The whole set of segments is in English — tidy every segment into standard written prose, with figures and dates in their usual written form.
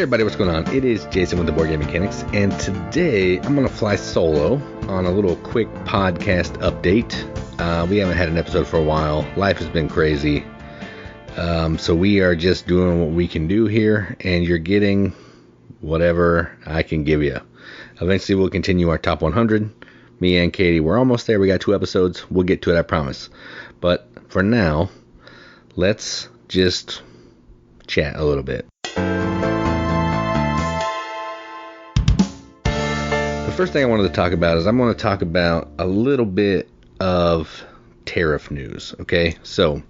everybody, what's going on? It is Jason with the Board Game Mechanics, and today I'm going to fly solo on a little quick podcast update. We haven't had an episode for a while. Life has been crazy. So we are just doing what we can do here, and you're getting whatever I can give you. Eventually we'll continue our top 100. Me and Katie, we're almost there. We got 2 episodes. We'll get to it, I promise. But for now, let's just chat a little bit. The first thing I wanted to talk about is I'm going to talk about a little bit of tariff news, okay? So,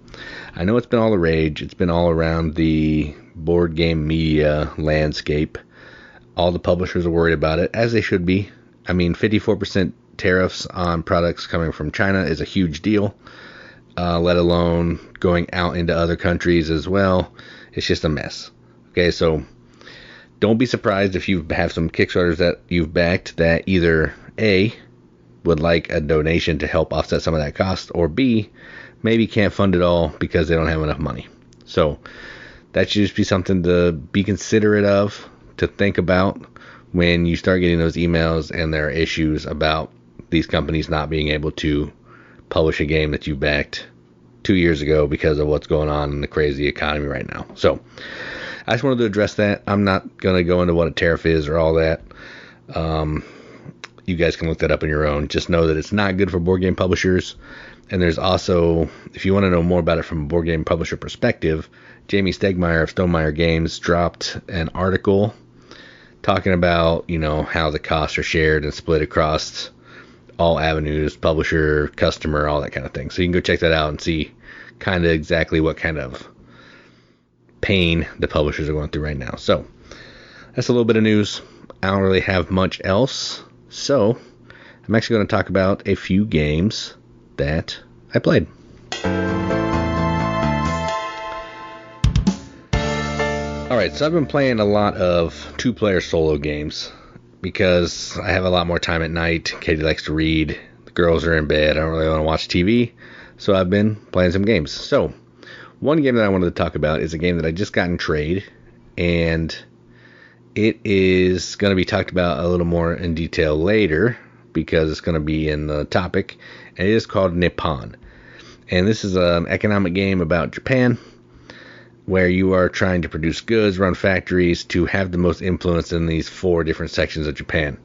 I know it's been all the rage. It's been all around the board game media landscape. All the publishers are worried about it, as they should be. I mean, 54% tariffs on products coming from China is a huge deal, let alone going out into other countries as well. It's just a mess. Okay, so don't be surprised if you have some Kickstarters that you've backed that either A, would like a donation to help offset some of that cost, or B, maybe can't fund it all because they don't have enough money. So that should just be something to be considerate of, to think about when you start getting those emails and there are issues about these companies not being able to publish a game that you backed 2 years ago because of what's going on in the crazy economy right now. So I just wanted to address that. I'm not going to go into what a tariff is or all that. You guys can look that up on your own. Just know that it's not good for board game publishers. And there's also, if you want to know more about it from a board game publisher perspective, Jamie Stegmaier of Stonemaier Games dropped an article talking about, how the costs are shared and split across all avenues, publisher, customer, all that kind of thing. So you can go check that out and see kind of exactly what kind of pain the publishers are going through right now. So that's a little bit of news. I don't really have much else. So I'm actually going to talk about a few games that I played. Alright, so I've been playing a lot of 2-player solo games because I have a lot more time at night. Katie likes to read. The girls are in bed. I don't really want to watch TV. So I've been playing some games. So one game that I wanted to talk about is a game that I just got in trade, and it is going to be talked about a little more in detail later because it's going to be in the topic, and it is called Nippon. And this is an economic game about Japan where you are trying to produce goods, run factories, to have the most influence in these 4 different sections of Japan.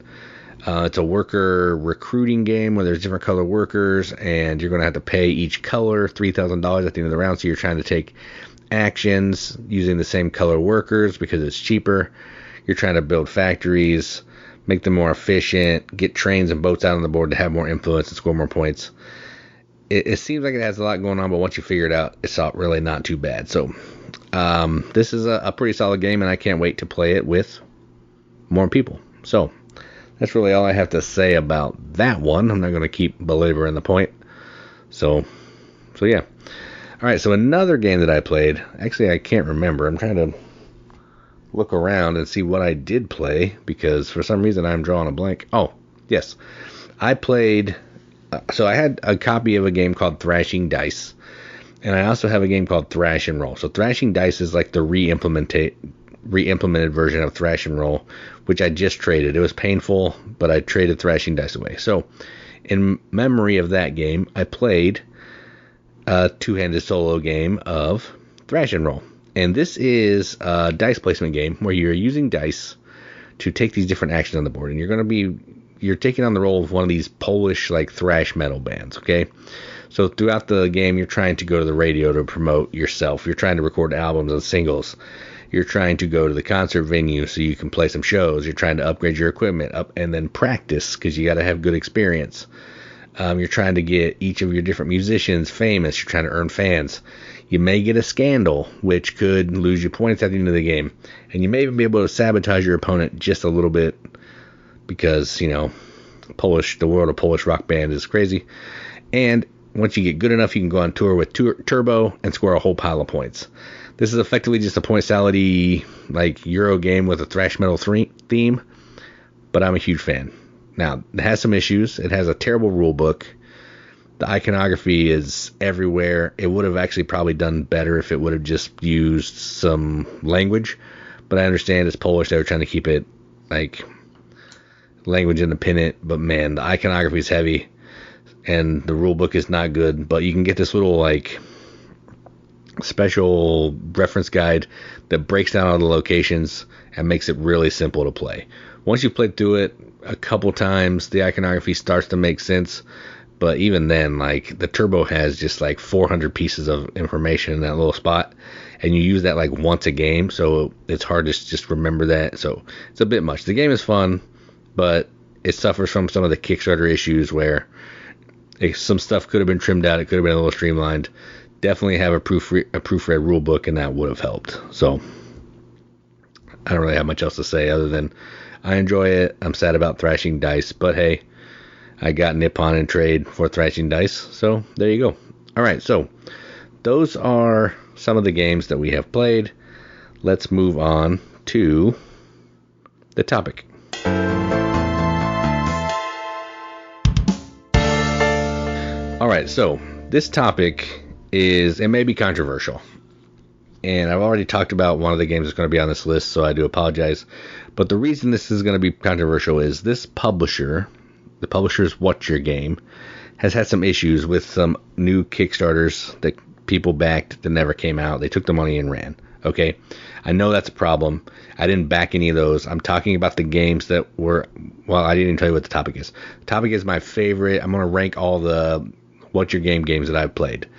It's a worker recruiting game where there's different color workers, and you're going to have to pay each color $3,000 at the end of the round. So you're trying to take actions using the same color workers because it's cheaper. You're trying to build factories, make them more efficient, get trains and boats out on the board to have more influence and score more points. It seems like it has a lot going on, but once you figure it out, it's really not too bad. So this is a pretty solid game, and I can't wait to play it with more people. So that's really all I have to say about that one. I'm not going to keep belaboring the point. So yeah. All right, so another game that I played, actually I can't remember. I'm trying to look around and see what I did play because for some reason I'm drawing a blank. Oh, yes. I played, so I had a copy of a game called Thrashing Dice, and I also have a game called Thrash and Roll. So Thrashing Dice is like the re-implemented version of Thrash and Roll, which I just traded. It was painful, but I traded Thrashing Dice away. So in memory of that game, I played a 2-handed solo game of Thrash and Roll. And this is a dice placement game where you're using dice to take these different actions on the board. And you're taking on the role of one of these Polish thrash metal bands, okay? So throughout the game, you're trying to go to the radio to promote yourself. You're trying to record albums and singles. You're trying to go to the concert venue so you can play some shows. You're trying to upgrade your equipment up and then practice because you got to have good experience. You're trying to get each of your different musicians famous. You're trying to earn fans. You may get a scandal, which could lose you points at the end of the game. And you may even be able to sabotage your opponent just a little bit because, the world of Polish rock band is crazy. And once you get good enough, you can go on tour with Turbo and score a whole pile of points. This is effectively just a point salad-y, Euro game with a thrash metal theme, but I'm a huge fan. Now, it has some issues. It has a terrible rule book. The iconography is everywhere. It would have actually probably done better if it would have just used some language, but I understand it's Polish. They were trying to keep it like language independent, but man, the iconography is heavy and the rule book is not good. But you can get this little like special reference guide that breaks down all the locations and makes it really simple to play. Once you play through it a couple times, the iconography starts to make sense. But even then, like, the turbo has just like 400 pieces of information in that little spot, and you use that like once a game, so it's hard to just remember that. So it's a bit much. The game is fun, but it suffers from some of the Kickstarter issues where some stuff could have been trimmed out. It could have been a little streamlined. Definitely have a proofread rule book, and that would have helped. So I don't really have much else to say other than I enjoy it. I'm sad about Thrashing Dice, but hey, I got Nippon in trade for Thrashing Dice, so there you go. All right, so those are some of the games that we have played. Let's move on to the topic. All right, so this topic it may be controversial. And I've already talked about one of the games that's going to be on this list, so I do apologize. But the reason this is going to be controversial is this publisher, the publisher's What's Your Game, has had some issues with some new Kickstarters that people backed that never came out. They took the money and ran. Okay, I know that's a problem. I didn't back any of those. I'm talking about the games that were, well, I didn't even tell you what the topic is. The topic is my favorite. I'm going to rank all the What's Your Game games that I've played.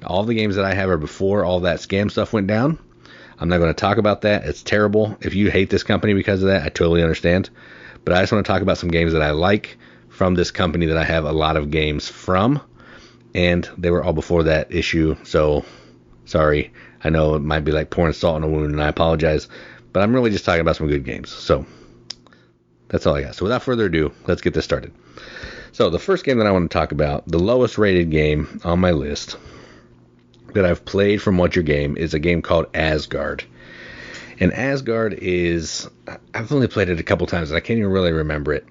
All the games that I have are before all that scam stuff went down. I'm not going to talk about that. It's terrible. If you hate this company because of that, I totally understand. But I just want to talk about some games that I like from this company that I have a lot of games from. And they were all before that issue. So, sorry. I know it might be like pouring salt in a wound, and I apologize. But I'm really just talking about some good games. So, that's all I got. So, without further ado, let's get this started. So, the first game that I want to talk about, the lowest rated game on my list that I've played from What's Your Game is a game called Asgard. And Asgard is, I've only played it a couple times and I can't even really remember it.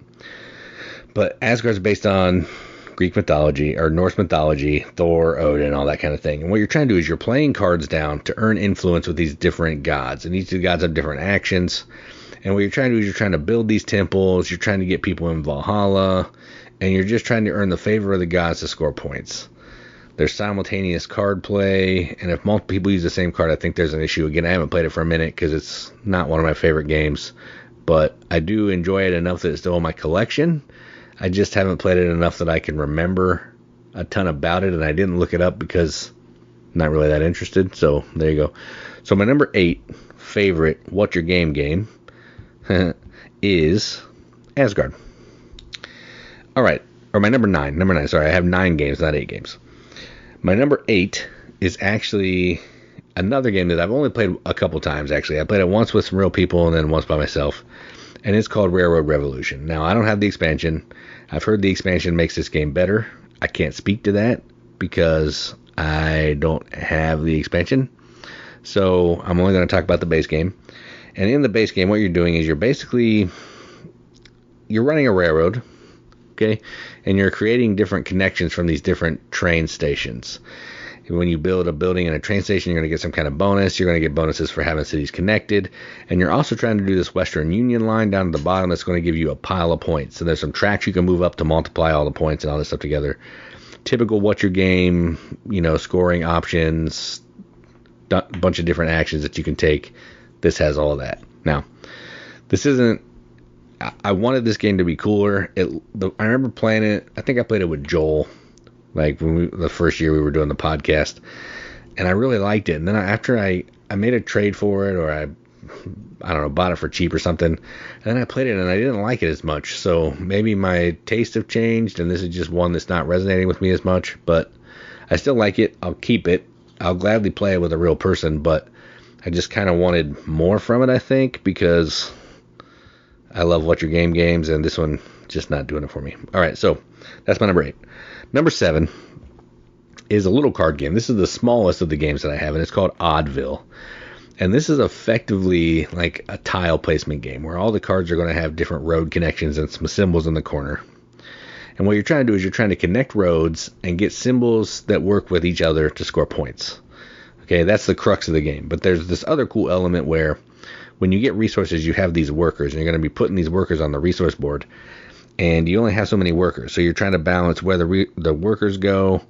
But Asgard is based on Greek mythology or Norse mythology, Thor, Odin, all that kind of thing. And what you're trying to do is you're playing cards down to earn influence with these different gods. And each of the gods have different actions. And what you're trying to do is you're trying to build these temples, you're trying to get people in Valhalla, and you're just trying to earn the favor of the gods to score points. There's simultaneous card play, and if multiple people use the same card, I think there's an issue. Again, I haven't played it for a minute because it's not one of my favorite games, but I do enjoy it enough that it's still in my collection. I just haven't played it enough that I can remember a ton about it, and I didn't look it up because I'm not really that interested, so there you go. So my number 8 favorite What's Your Game is Asgard. All right, or my number 9, sorry, I have 9 games, not 8 games. My number 8 is actually another game that I've only played a couple times, actually. I played it once with some real people and then once by myself, and it's called Railroad Revolution. Now, I don't have the expansion. I've heard the expansion makes this game better. I can't speak to that because I don't have the expansion, so I'm only going to talk about the base game. And in the base game, what you're doing is you're running a railroad, okay, and you're creating different connections from these different train stations. When you build a building and a train station, you're going to get some kind of bonus. You're going to get bonuses for having cities connected, and you're also trying to do this Western Union line down at the bottom that's going to give you a pile of points. So there's some tracks you can move up to multiply all the points and all this stuff together. Typical What's Your Game, scoring options, a bunch of different actions that you can take. This has all of that. Now, this isn't, I wanted this game to be cooler. I remember playing it. I think I played it with Joel, like the first year we were doing the podcast, and I really liked it. And then after I made a trade for it, or I don't know, bought it for cheap or something, and then I played it and I didn't like it as much. So maybe my tastes have changed, and this is just one that's not resonating with me as much. But I still like it. I'll keep it. I'll gladly play it with a real person, but I just kind of wanted more from it, I think, because I love What's Your Game games, and this one just not doing it for me. All right, so that's my number 8. Number 7 is a little card game. This is the smallest of the games that I have, and it's called Oddville. And this is effectively like a tile placement game where all the cards are going to have different road connections and some symbols in the corner. And what you're trying to do is you're trying to connect roads and get symbols that work with each other to score points. Okay, that's the crux of the game. But there's this other cool element where when you get resources, you have these workers, and you're going to be putting these workers on the resource board, and you only have so many workers. So you're trying to balance where the workers go.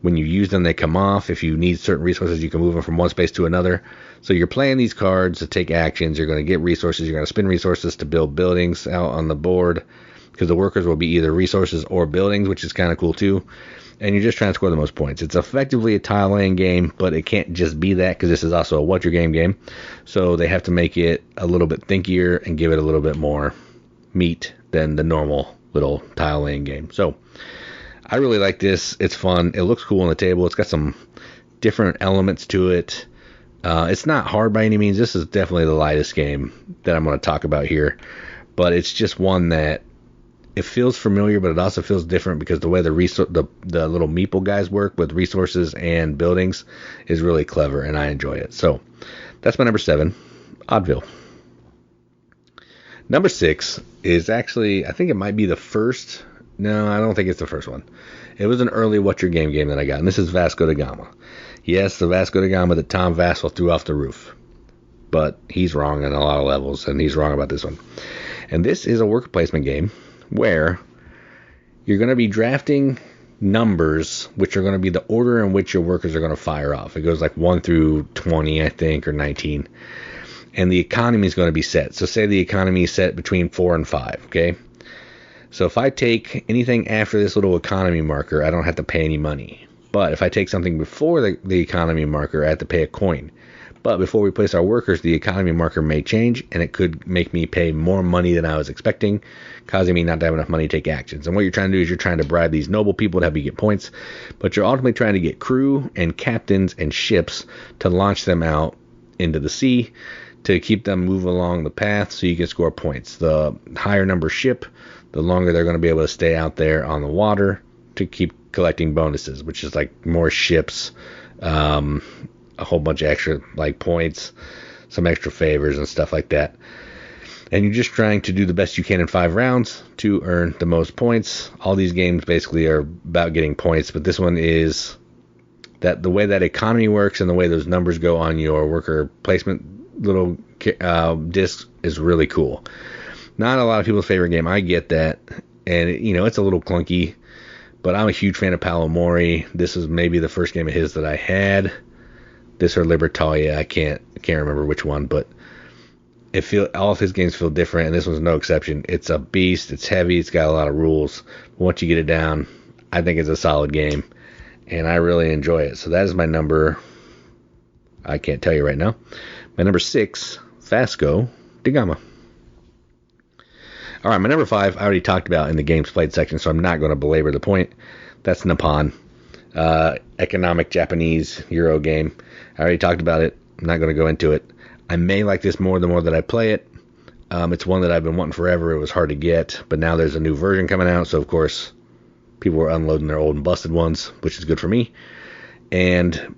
When you use them, they come off. If you need certain resources, you can move them from one space to another. So you're playing these cards to take actions. You're going to get resources. You're going to spend resources to build buildings out on the board, because the workers will be either resources or buildings, which is kind of cool too. And you're just trying to score the most points. It's effectively a tile laying game, but it can't just be that, because this is also a What's Your game. So they have to make it a little bit thinkier and give it a little bit more meat than the normal little tile laying game. So I really like this. It's fun. It looks cool on the table. It's got some different elements to it. It's not hard by any means. This is definitely the lightest game that I'm going to talk about here. But it's just one that it feels familiar, but it also feels different, because the way the little meeple guys work with resources and buildings is really clever, and I enjoy it. So that's my number 7, Oddville. Number 6 is actually, I think it might be the first. No, I don't think it's the first one. It was an early What's Your game that I got, and this is Vasco da Gama. Yes, the Vasco da Gama that Tom Vassell threw off the roof. But he's wrong on a lot of levels, and he's wrong about this one. And this is a worker placement game where you're going to be drafting numbers, which are going to be the order in which your workers are going to fire off. It goes like 1 through 20, I think, or 19. And the economy is going to be set. So say the economy is set between 4 and 5, okay? So if I take anything after this little economy marker, I don't have to pay any money. But if I take something before the economy marker, I have to pay a coin. But before we place our workers, the economy marker may change, and it could make me pay more money than I was expecting, causing me not to have enough money to take actions. And what you're trying to do is you're trying to bribe these noble people to help you get points, but you're ultimately trying to get crew and captains and ships to launch them out into the sea to keep them move along the path so you can score points. The higher number ship, the longer they're going to be able to stay out there on the water to keep collecting bonuses, which is like more ships, a whole bunch of extra like points, some extra favors and stuff like that. And you're just trying to do the best you can in 5 rounds to earn the most points. All these games basically are about getting points, but this one is that the way that economy works and the way those numbers go on your worker placement little discs is really cool. Not a lot of people's favorite game. I get that. And, it's a little clunky, but I'm a huge fan of Paolo Mori. This is maybe the first game of his that I had. This or Libertalia, I can't remember which one, but all of his games feel different, and this one's no exception. It's a beast. It's heavy. It's got a lot of rules. But once you get it down, I think it's a solid game, and I really enjoy it. So that is my number. I can't tell you right now. My number 6, Vasco da Gama. All right, my number 5, I already talked about in the games played section, so I'm not going to belabor the point. That's Nippon. Economic Japanese Euro game. I already talked about it. I'm not going to go into it. I may like this more the more that I play it. It's one that I've been wanting forever. It was hard to get, but now there's a new version coming out, so of course people are unloading their old and busted ones, which is good for me. And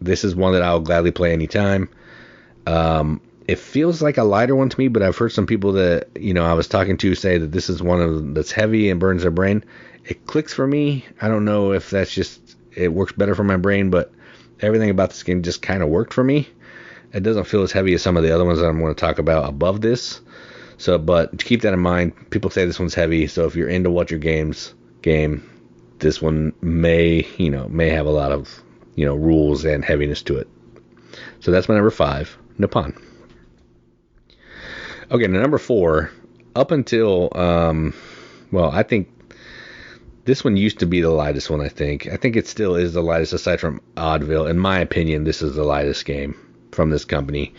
this is one that I'll gladly play anytime. It feels like a lighter one to me, but I've heard some people that I was talking to say that this is one of them that's heavy and burns their brain. It clicks for me. I don't know if that's just it works better for my brain, but everything about this game just kind of worked for me. It doesn't feel as heavy as some of the other ones that I'm going to talk about above this. So, but to keep that in mind, people say this one's heavy. So if you're into What's Your game, this one may have a lot of rules and heaviness to it. So that's my number 5, Nippon. Okay, now number 4, up until I think this one used to be the lightest one, I think. I think it still is the lightest aside from Oddville. In my opinion, this is the lightest game from this company.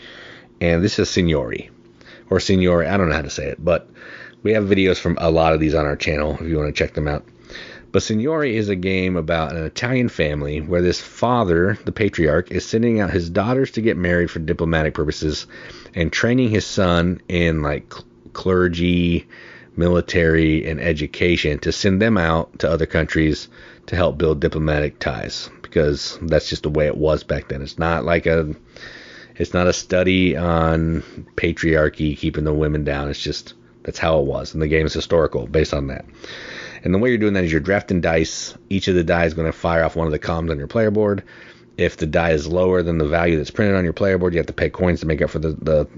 And this is Signorie. Or Signorie, I don't know how to say it. But we have videos from a lot of these on our channel if you want to check them out. But Signorie is a game about an Italian family where this father, the patriarch, is sending out his daughters to get married for diplomatic purposes and training his son in like clergy, military, and education to send them out to other countries to help build diplomatic ties, because that's just the way it was back then. It's not a study on patriarchy keeping the women down. It's just that's how it was, and the game is historical based on that. And the way you're doing that is you're drafting dice. Each of the die is going to fire off one of the columns on your player board. If the die is lower than the value that's printed on your player board, you have to pay coins to make up for the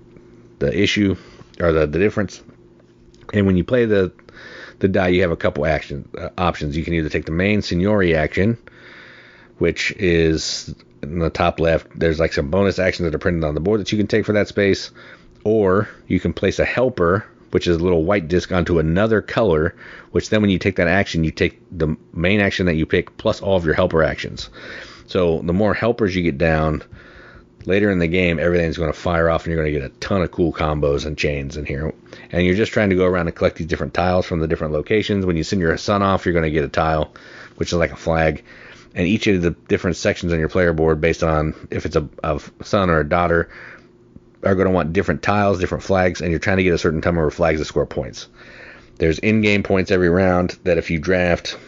issue or the difference. And when you play the die, you have a couple options. You can either take the main Signorie action, which is in the top left. There's like some bonus actions that are printed on the board that you can take for that space. Or you can place a helper, which is a little white disc, onto another color, which then when you take that action, you take the main action that you pick plus all of your helper actions. So the more helpers you get down, later in the game, everything's going to fire off and you're going to get a ton of cool combos and chains in here. And you're just trying to go around and collect these different tiles from the different locations. When you send your son off, you're going to get a tile, which is like a flag. And each of the different sections on your player board, based on if it's a son or a daughter, are going to want different tiles, different flags, and you're trying to get a certain number of flags to score points. There's in-game points every round that if you draft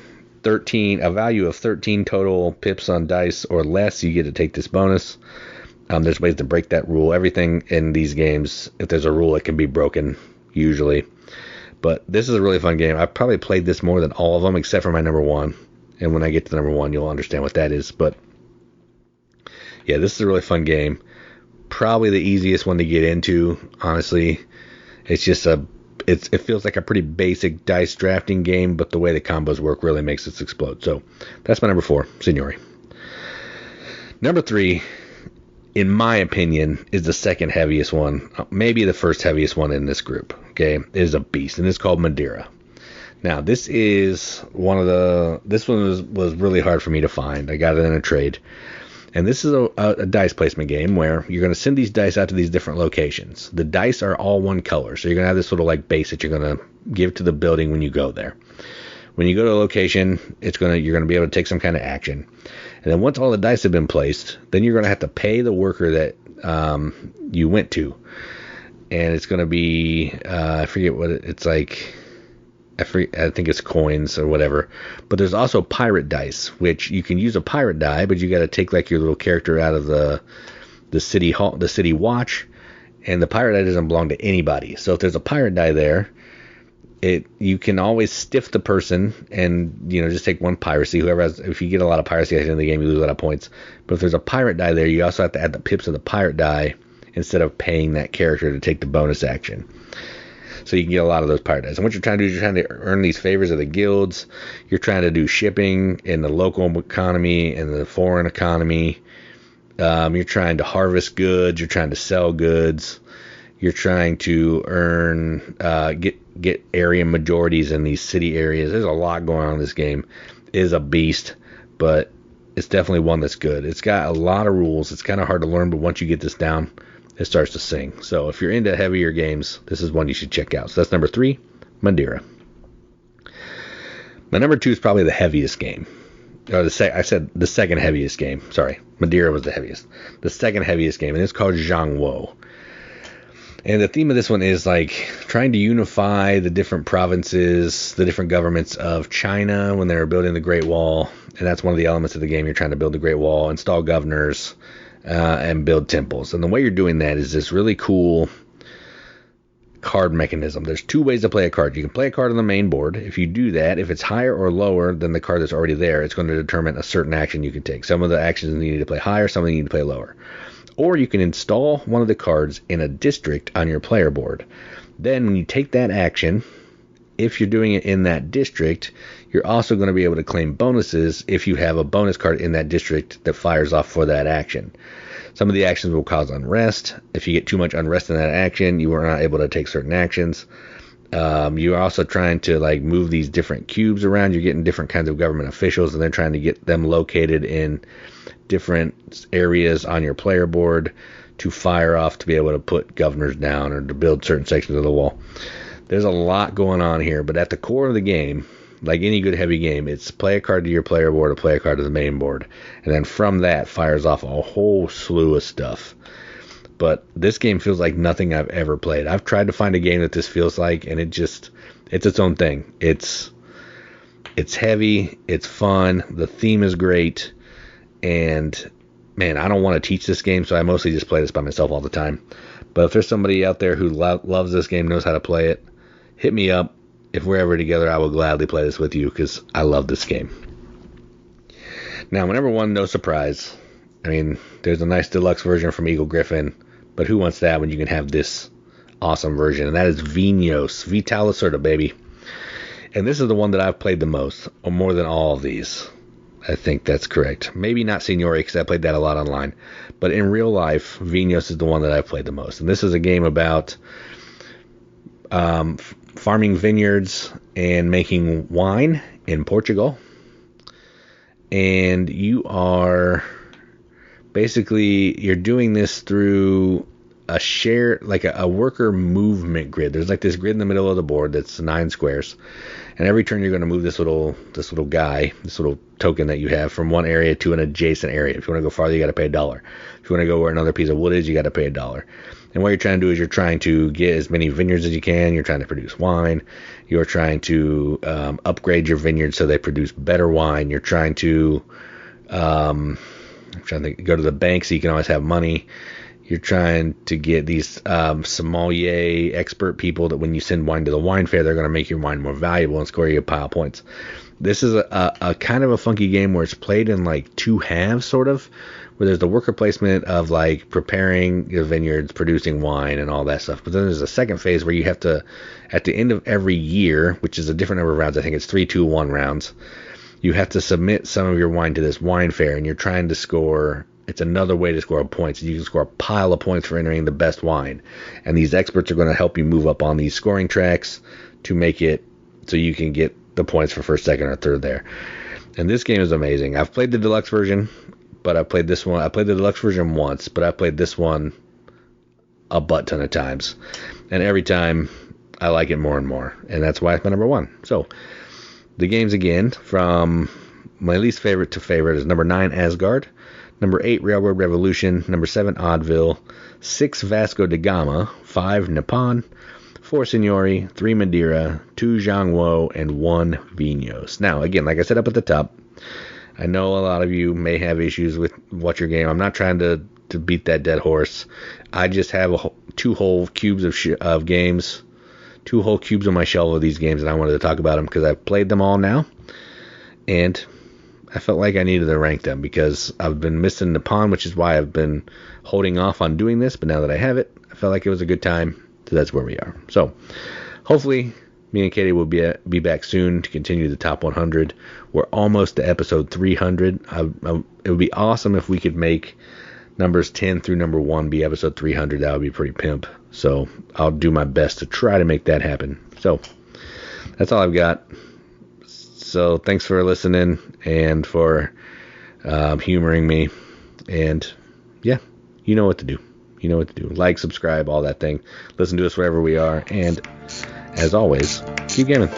a value of 13 total pips on dice or less, you get to take this bonus. There's ways to break that rule. Everything in these games, if there's a rule, it can be broken, usually. But this is a really fun game. I've probably played this more than all of them, except for my number one. And when I get to the number one, you'll understand what that is. But yeah, this is a really fun game. Probably the easiest one to get into, honestly. It's just it feels like a pretty basic dice drafting game, but the way the combos work really makes it explode. So that's my number 4, Signorie. Number 3, in my opinion, is the second heaviest one, maybe the first heaviest one in this group. Okay, it is a beast, and it's called Madeira. Now, this one was really hard for me to find. I got it in a trade. And this is a dice placement game where you're going to send these dice out to these different locations. The dice are all one color, so you're going to have this little like base that you're going to give to the building when you go there. When you go to a location, you're going to be able to take some kind of action. And then once all the dice have been placed, then you're going to have to pay the worker that you went to. And it's going to be, I forget what it's like. I think it's coins or whatever. But there's also pirate dice, which you can use a pirate die, but you got to take like your little character out of the city hall, the city watch, and the pirate die doesn't belong to anybody. So if there's a pirate die there, you can always stiff the person and just take one piracy. If you get a lot of piracy at the end of the game, you lose a lot of points. But if there's a pirate die there, you also have to add the pips of the pirate die instead of paying that character to take the bonus action. So you can get a lot of those pirate dice. And what you're trying to do is you're trying to earn these favors of the guilds. You're trying to do shipping in the local economy and the foreign economy. You're trying to harvest goods. You're trying to sell goods. You're trying to earn, get area majorities in these city areas. There's a lot going on in this game. It is a beast, but it's definitely one that's good. It's got a lot of rules. It's kind of hard to learn, but once you get this down, it starts to sing. So if you're into heavier games, this is one you should check out. So that's number 3, Madeira. My number 2 is probably the heaviest game. I said the second heaviest game. Sorry, Madeira was the heaviest. The second heaviest game, and it's called ZhanGuo. And the theme of this one is like trying to unify the different provinces, the different governments of China when they were building the Great Wall. And that's one of the elements of the game. You're trying to build the Great Wall, install governors, and build temples. And the way you're doing that is this really cool card mechanism. There's 2 ways to play a card. You can play a card on the main board. If you do that, if it's higher or lower than the card that's already there, it's going to determine a certain action you can take. Some of the actions you need to play higher, some of them you need to play lower. Or you can install one of the cards in a district on your player board. Then when you take that action, if you're doing it in that district, you're also going to be able to claim bonuses if you have a bonus card in that district that fires off for that action. Some of the actions will cause unrest. If you get too much unrest in that action, you are not able to take certain actions. You're also trying to like move these different cubes around. You're getting different kinds of government officials, and they're trying to get them located in different areas on your player board to fire off to be able to put governors down or to build certain sections of the wall. There's a lot going on here, but at the core of the game, like any good heavy game, it's play a card to your player board or play a card to the main board. And then from that fires off a whole slew of stuff. But this game feels like nothing I've ever played. I've tried to find a game that this feels like, and it's its own thing. It's heavy, it's fun, the theme is great, and man, I don't want to teach this game, so I mostly just play this by myself all the time. But if there's somebody out there who loves this game, knows how to play it, hit me up. If we're ever together, I will gladly play this with you because I love this game. Now, my number 1, no surprise. I mean, there's a nice deluxe version from Eagle Griffin, but who wants that when you can have this awesome version, and that is Vinhos, Vital Lacerda, baby. And this is the one that I've played the most, or more than all of these. I think that's correct. Maybe not Signorie, because I played that a lot online. But in real life, Vinhos is the one that I've played the most. And this is a game about farming vineyards and making wine in Portugal. And you are basically, you're doing this through a share, like a worker movement grid. There's like this grid in the middle of the board that's 9 squares, and every turn you're going to move this little guy, this little token that you have, from one area to an adjacent area. If you want to go farther, you got to pay $1. If you want to go where another piece of wood is, you got to pay $1. And what you're trying to do is you're trying to get as many vineyards as you can. You're trying to produce wine. You're trying to upgrade your vineyards so they produce better wine. You're trying to go to the bank so you can always have money. You're trying to get these sommelier expert people that when you send wine to the wine fair, they're going to make your wine more valuable and score you a pile of points. This is a kind of a funky game where it's played in like 2 halves, sort of, where there's the worker placement of like preparing your vineyards, producing wine, and all that stuff. But then there's a second phase where you have to, at the end of every year, which is a different number of rounds, I think it's 3, 2, 1 rounds, you have to submit some of your wine to this wine fair, and you're trying to score. It's another way to score points. You can score a pile of points for entering the best wine. And these experts are going to help you move up on these scoring tracks to make it so you can get the points for first, second, or third there. And this game is amazing. I've played the deluxe version, but I played this one. I played the deluxe version once, but I played this one a butt ton of times. And every time I like it more and more. And that's why it's my number 1. So the games again, from my least favorite to favorite, is number 9, Asgard. Number 8, Railroad Revolution. Number 7, Oddville. 6, Vasco da Gama. 5, Nippon. 4, Signorie. 3, Madeira. 2, ZhanGuo. And 1, Vinhos. Now, again, like I said up at the top, I know a lot of you may have issues with What's Your Game. I'm not trying to beat that dead horse. I just have 2 whole cubes of games. 2 whole cubes on my shelf of these games, and I wanted to talk about them because I've played them all now. And I felt like I needed to rank them because I've been missing Nippon, which is why I've been holding off on doing this. But now that I have it, I felt like it was a good time. So that's where we are. So hopefully me and Katie will be back soon to continue the top 100. We're almost to episode 300. It would be awesome if we could make numbers 10 through number 1 be episode 300. That would be pretty pimp. So I'll do my best to try to make that happen. So that's all I've got. So thanks for listening and for humoring me. And yeah, you know what to do. You know what to do. Like, subscribe, all that thing. Listen to us wherever we are. And as always, keep gaming.